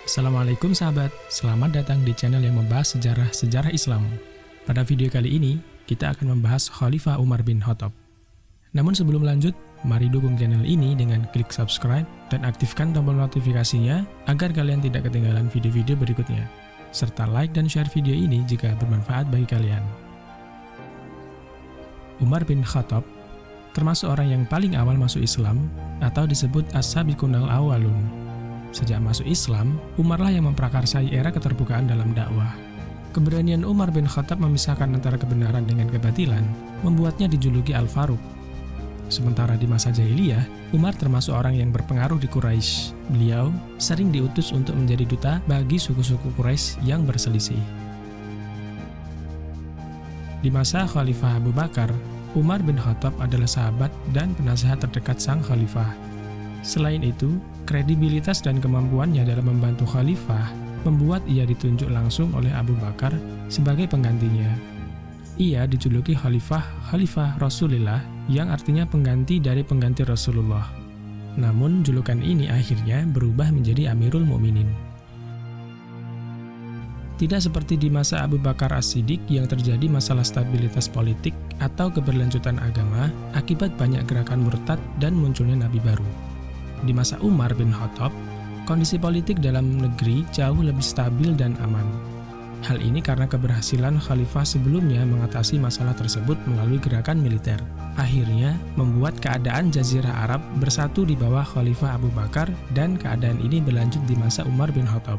Assalamualaikum sahabat, selamat datang di channel yang membahas sejarah-sejarah Islam. Pada video kali ini, kita akan membahas Khalifah Umar bin Khattab. Namun sebelum lanjut, mari dukung channel ini dengan klik subscribe dan aktifkan tombol notifikasinya agar kalian tidak ketinggalan video-video berikutnya. Serta like dan share video ini jika bermanfaat bagi kalian. Umar bin Khattab termasuk orang yang paling awal masuk Islam atau disebut as-sabiqunal awwalun. Sejak masuk Islam, Umarlah yang memprakarsai era keterbukaan dalam dakwah. Keberanian Umar bin Khattab memisahkan antara kebenaran dengan kebatilan membuatnya dijuluki Al-Faruq. Sementara di masa jahiliyah, Umar termasuk orang yang berpengaruh di Quraisy. Beliau sering diutus untuk menjadi duta bagi suku-suku Quraisy yang berselisih. Di masa Khalifah Abu Bakar, Umar bin Khattab adalah sahabat dan penasehat terdekat sang khalifah. Selain itu, kredibilitas dan kemampuannya dalam membantu khalifah membuat ia ditunjuk langsung oleh Abu Bakar sebagai penggantinya. Ia dijuluki Khalifah Rasulullah yang artinya pengganti dari pengganti Rasulullah. Namun julukan ini akhirnya berubah menjadi Amirul Mukminin. Tidak seperti di masa Abu Bakar As-Siddiq yang terjadi masalah stabilitas politik atau keberlanjutan agama akibat banyak gerakan murtad dan munculnya nabi baru. Di masa Umar bin Khattab, kondisi politik dalam negeri jauh lebih stabil dan aman. Hal ini karena keberhasilan khalifah sebelumnya mengatasi masalah tersebut melalui gerakan militer. Akhirnya, membuat keadaan Jazirah Arab bersatu di bawah Khalifah Abu Bakar dan keadaan ini berlanjut di masa Umar bin Khattab.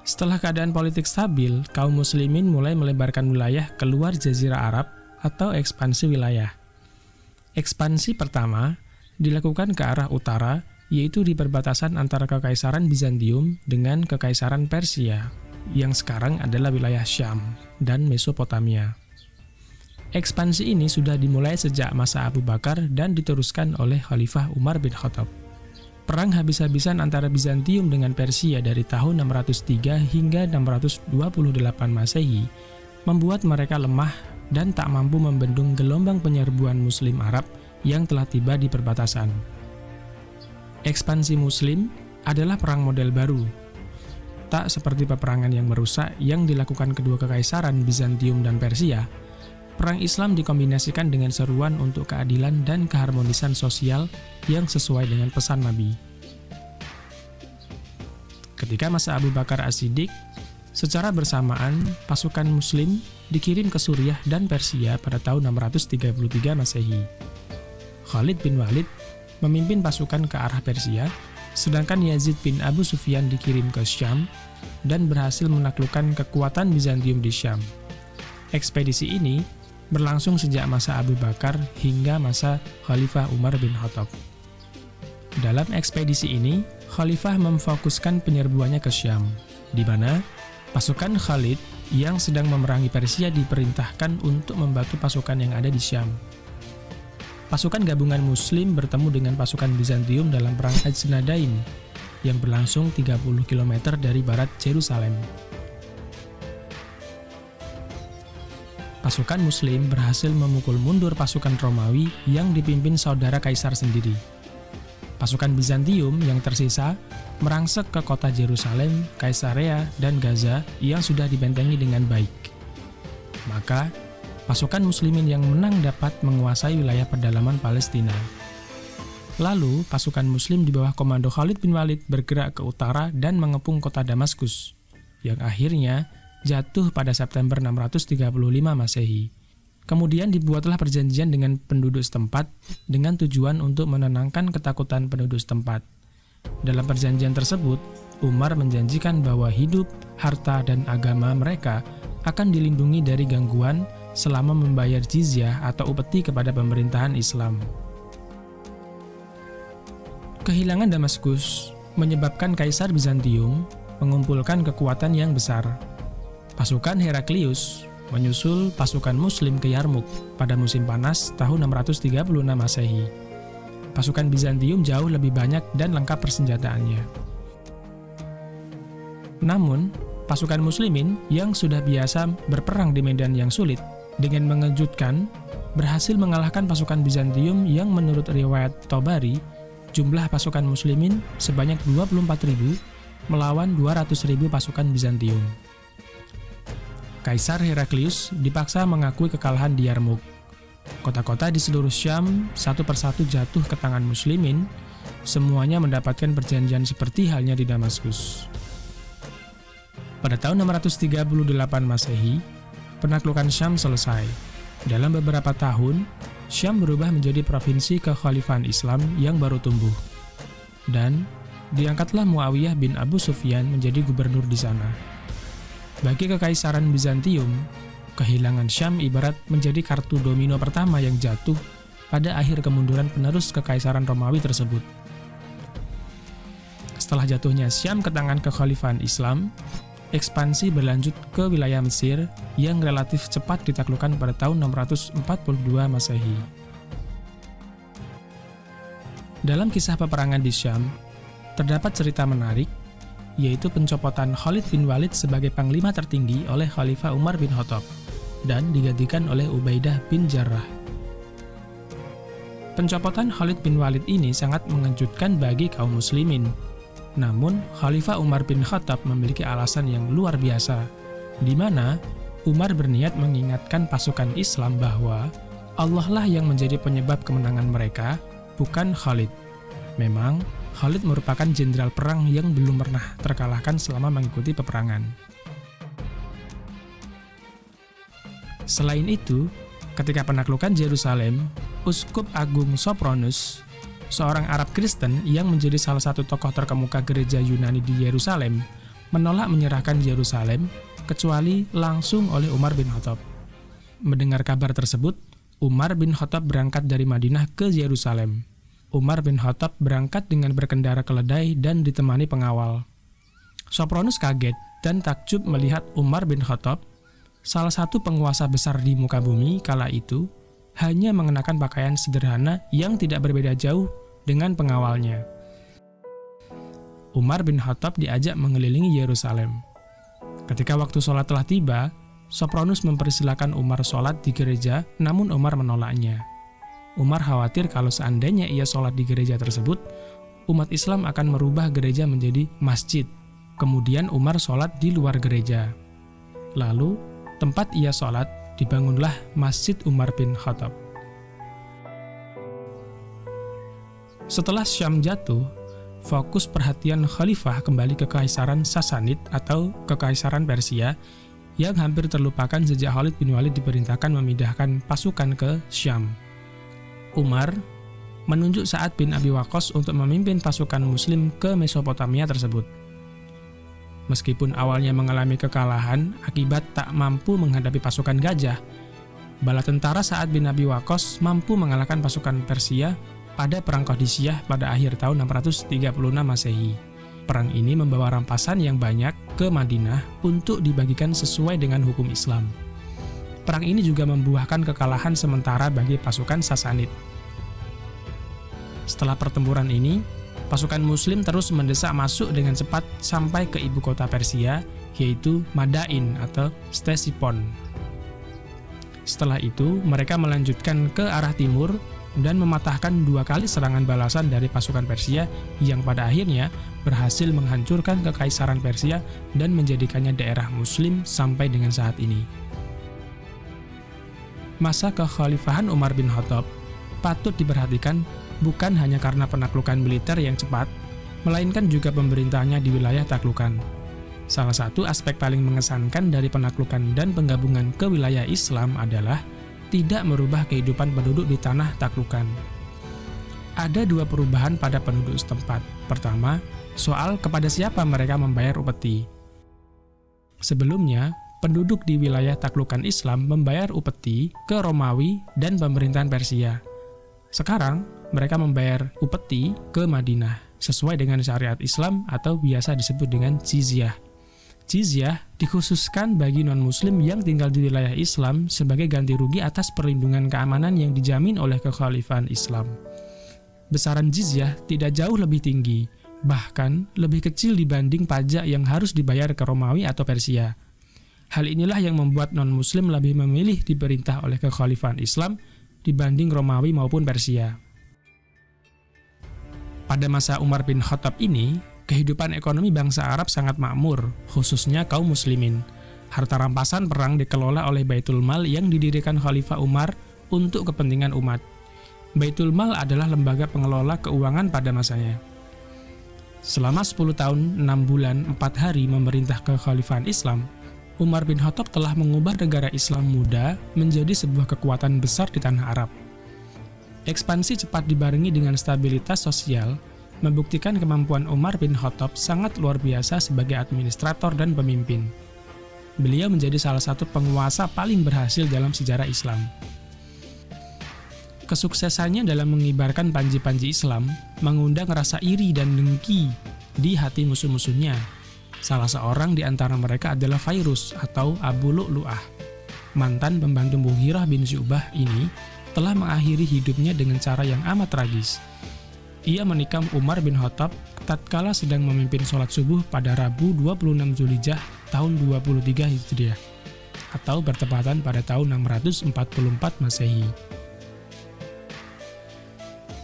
Setelah keadaan politik stabil, kaum muslimin mulai melebarkan wilayah keluar Jazirah Arab atau ekspansi wilayah. Ekspansi pertama dilakukan ke arah utara, yaitu di perbatasan antara Kekaisaran Bizantium dengan Kekaisaran Persia, yang sekarang adalah wilayah Syam dan Mesopotamia. Ekspansi ini sudah dimulai sejak masa Abu Bakar dan diteruskan oleh Khalifah Umar bin Khattab. Perang habis-habisan antara Bizantium dengan Persia dari tahun 603 hingga 628 Masehi membuat mereka lemah dan tak mampu membendung gelombang penyerbuan Muslim Arab yang telah tiba di perbatasan. Ekspansi Muslim adalah perang model baru. Tak seperti peperangan yang merusak yang dilakukan kedua kekaisaran Bizantium dan Persia, perang Islam dikombinasikan dengan seruan untuk keadilan dan keharmonisan sosial yang sesuai dengan pesan Nabi. Ketika masa Abu Bakar As-Siddiq, secara bersamaan pasukan Muslim dikirim ke Suriah dan Persia pada tahun 633 Masehi. Khalid bin Walid memimpin pasukan ke arah Persia, sedangkan Yazid bin Abu Sufyan dikirim ke Syam dan berhasil menaklukkan kekuatan Bizantium di Syam. Ekspedisi ini berlangsung sejak masa Abu Bakar hingga masa Khalifah Umar bin Khattab. Dalam ekspedisi ini, Khalifah memfokuskan penyerbuannya ke Syam, di mana pasukan Khalid yang sedang memerangi Persia diperintahkan untuk membantu pasukan yang ada di Syam. Pasukan gabungan Muslim bertemu dengan pasukan Bizantium dalam perang Ajnadain yang berlangsung 30 km dari barat Yerusalem. Pasukan Muslim berhasil memukul mundur pasukan Romawi yang dipimpin saudara kaisar sendiri. Pasukan Bizantium yang tersisa merangsek ke kota Yerusalem, Kaisarea, dan Gaza yang sudah dibentengi dengan baik. Maka, pasukan Muslimin yang menang dapat menguasai wilayah pedalaman Palestina. Lalu, pasukan Muslim di bawah komando Khalid bin Walid bergerak ke utara dan mengepung kota Damaskus, yang akhirnya jatuh pada September 635 Masehi. Kemudian dibuatlah perjanjian dengan penduduk setempat dengan tujuan untuk menenangkan ketakutan penduduk setempat. Dalam perjanjian tersebut, Umar menjanjikan bahwa hidup, harta, dan agama mereka akan dilindungi dari gangguan selama membayar jizyah atau upeti kepada pemerintahan Islam. Kehilangan Damaskus menyebabkan Kaisar Bizantium mengumpulkan kekuatan yang besar. Pasukan Heraklius menyusul pasukan Muslim ke Yarmuk pada musim panas tahun 636 Masehi. Pasukan Bizantium jauh lebih banyak dan lengkap persenjataannya. Namun, pasukan Muslimin yang sudah biasa berperang di medan yang sulit dengan mengejutkan berhasil mengalahkan pasukan Bizantium yang menurut riwayat Tobari jumlah pasukan muslimin sebanyak 24.000 melawan 200.000 pasukan Bizantium. Kaisar Heraklius dipaksa mengakui kekalahan di Yarmouk. Kota-kota di seluruh Syam satu persatu jatuh ke tangan muslimin, semuanya mendapatkan perjanjian seperti halnya di Damaskus. Pada tahun 638 Masehi, penaklukan Syam selesai. Dalam beberapa tahun, Syam berubah menjadi provinsi kekhalifahan Islam yang baru tumbuh. Dan diangkatlah Muawiyah bin Abu Sufyan menjadi gubernur di sana. Bagi kekaisaran Bizantium, kehilangan Syam ibarat menjadi kartu domino pertama yang jatuh pada akhir kemunduran penerus kekaisaran Romawi tersebut. Setelah jatuhnya Syam ke tangan kekhalifahan Islam, ekspansi berlanjut ke wilayah Mesir yang relatif cepat ditaklukkan pada tahun 642 Masehi. Dalam kisah peperangan di Syam, terdapat cerita menarik, yaitu pencopotan Khalid bin Walid sebagai panglima tertinggi oleh Khalifah Umar bin Khattab dan digantikan oleh Ubaidah bin Jarrah. Pencopotan Khalid bin Walid ini sangat mengejutkan bagi kaum muslimin. Namun, Khalifah Umar bin Khattab memiliki alasan yang luar biasa, di mana Umar berniat mengingatkan pasukan Islam bahwa Allah lah yang menjadi penyebab kemenangan mereka, bukan Khalid. Memang, Khalid merupakan jenderal perang yang belum pernah terkalahkan selama mengikuti peperangan. Selain itu, ketika penaklukan Yerusalem, Uskup Agung Sopronus, seorang Arab Kristen yang menjadi salah satu tokoh terkemuka gereja Yunani di Yerusalem, menolak menyerahkan Yerusalem kecuali langsung oleh Umar bin Khattab. Mendengar kabar tersebut, Umar bin Khattab berangkat dari Madinah ke Yerusalem. Umar bin Khattab berangkat dengan berkendara keledai dan ditemani pengawal. Sopronus kaget dan takjub melihat Umar bin Khattab, salah satu penguasa besar di muka bumi kala itu, hanya mengenakan pakaian sederhana yang tidak berbeda jauh dengan pengawalnya. Umar bin Khattab diajak mengelilingi Yerusalem. Ketika waktu sholat telah tiba, Sopronus mempersilahkan Umar sholat di gereja, namun Umar menolaknya. Umar khawatir kalau seandainya ia sholat di gereja tersebut, umat Islam akan merubah gereja menjadi masjid. Kemudian Umar sholat di luar gereja. Lalu, tempat ia sholat dibangunlah Masjid Umar bin Khattab. Setelah Syam jatuh, fokus perhatian khalifah kembali ke Kekaisaran Sasanid atau Kekaisaran Persia yang hampir terlupakan sejak Khalid bin Walid diperintahkan memindahkan pasukan ke Syam. Umar menunjuk Sa'ad bin Abi Waqqas untuk memimpin pasukan muslim ke Mesopotamia tersebut. Meskipun awalnya mengalami kekalahan akibat tak mampu menghadapi pasukan gajah, bala tentara Sa'ad bin Abi Waqqas mampu mengalahkan pasukan Persia pada Perang Qadisiyah pada akhir tahun 636 Masehi. Perang ini membawa rampasan yang banyak ke Madinah untuk dibagikan sesuai dengan hukum Islam. Perang ini juga membuahkan kekalahan sementara bagi pasukan Sasanid. Setelah pertempuran ini, pasukan muslim terus mendesak masuk dengan cepat sampai ke ibu kota Persia, yaitu Madain atau Ctesifon. Setelah itu, mereka melanjutkan ke arah timur dan mematahkan 2 kali serangan balasan dari pasukan Persia yang pada akhirnya berhasil menghancurkan kekaisaran Persia dan menjadikannya daerah muslim sampai dengan saat ini. Masa kekhalifahan Umar bin Khattab patut diperhatikan bukan hanya karena penaklukan militer yang cepat, melainkan juga pemerintahnya di wilayah taklukan. Salah satu aspek paling mengesankan dari penaklukan dan penggabungan ke wilayah Islam adalah tidak merubah kehidupan penduduk di tanah taklukan. Ada 2 perubahan pada penduduk setempat. Pertama, soal kepada siapa mereka membayar upeti. Sebelumnya, penduduk di wilayah taklukan Islam membayar upeti ke Romawi dan pemerintahan Persia. Sekarang, mereka membayar upeti ke Madinah, sesuai dengan syariat Islam atau biasa disebut dengan jizyah. Jizyah dikhususkan bagi non-muslim yang tinggal di wilayah Islam sebagai ganti rugi atas perlindungan keamanan yang dijamin oleh kekhalifahan Islam. Besaran jizyah tidak jauh lebih tinggi, bahkan lebih kecil dibanding pajak yang harus dibayar ke Romawi atau Persia. Hal inilah yang membuat non-muslim lebih memilih diperintah oleh kekhalifahan Islam dibanding Romawi maupun Persia. Pada masa Umar bin Khattab ini, kehidupan ekonomi bangsa Arab sangat makmur, khususnya kaum muslimin. Harta rampasan perang dikelola oleh Baitul Mal yang didirikan Khalifah Umar untuk kepentingan umat. Baitul Mal adalah lembaga pengelola keuangan pada masanya. Selama 10 tahun, 6 bulan, 4 hari memerintah kekhalifahan Islam, Umar bin Khattab telah mengubah negara Islam muda menjadi sebuah kekuatan besar di tanah Arab. Ekspansi cepat dibarengi dengan stabilitas sosial, membuktikan kemampuan Umar bin Khattab sangat luar biasa sebagai administrator dan pemimpin. Beliau menjadi salah satu penguasa paling berhasil dalam sejarah Islam. Kesuksesannya dalam mengibarkan panji-panji Islam mengundang rasa iri dan dengki di hati musuh-musuhnya. Salah seorang di antara mereka adalah Fairuz atau Abu Lu'lu'ah. Mantan pembantu Mughirah bin Syu'bah ini telah mengakhiri hidupnya dengan cara yang amat tragis. Ia menikam Umar bin Khattab tatkala sedang memimpin sholat subuh pada Rabu 26 Zulhijjah tahun 23 Hijriah atau bertepatan pada tahun 644 Masehi.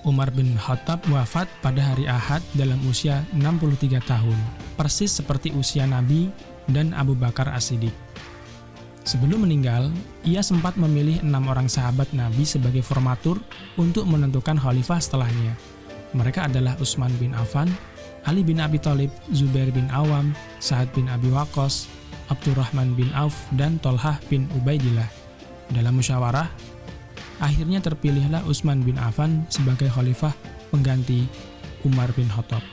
Umar bin Khattab wafat pada hari Ahad dalam usia 63 tahun, persis seperti usia Nabi dan Abu Bakar As-Siddiq. Sebelum meninggal, ia sempat memilih 6 orang sahabat Nabi sebagai formatur untuk menentukan khalifah setelahnya. Mereka adalah Utsman bin Affan, Ali bin Abi Thalib, Zubair bin Awam, Sa'ad bin Abi Waqqas, Abdurrahman bin Auf, dan Tolhah bin Ubaidillah. Dalam musyawarah, akhirnya terpilihlah Utsman bin Affan sebagai khalifah pengganti Umar bin Khattab.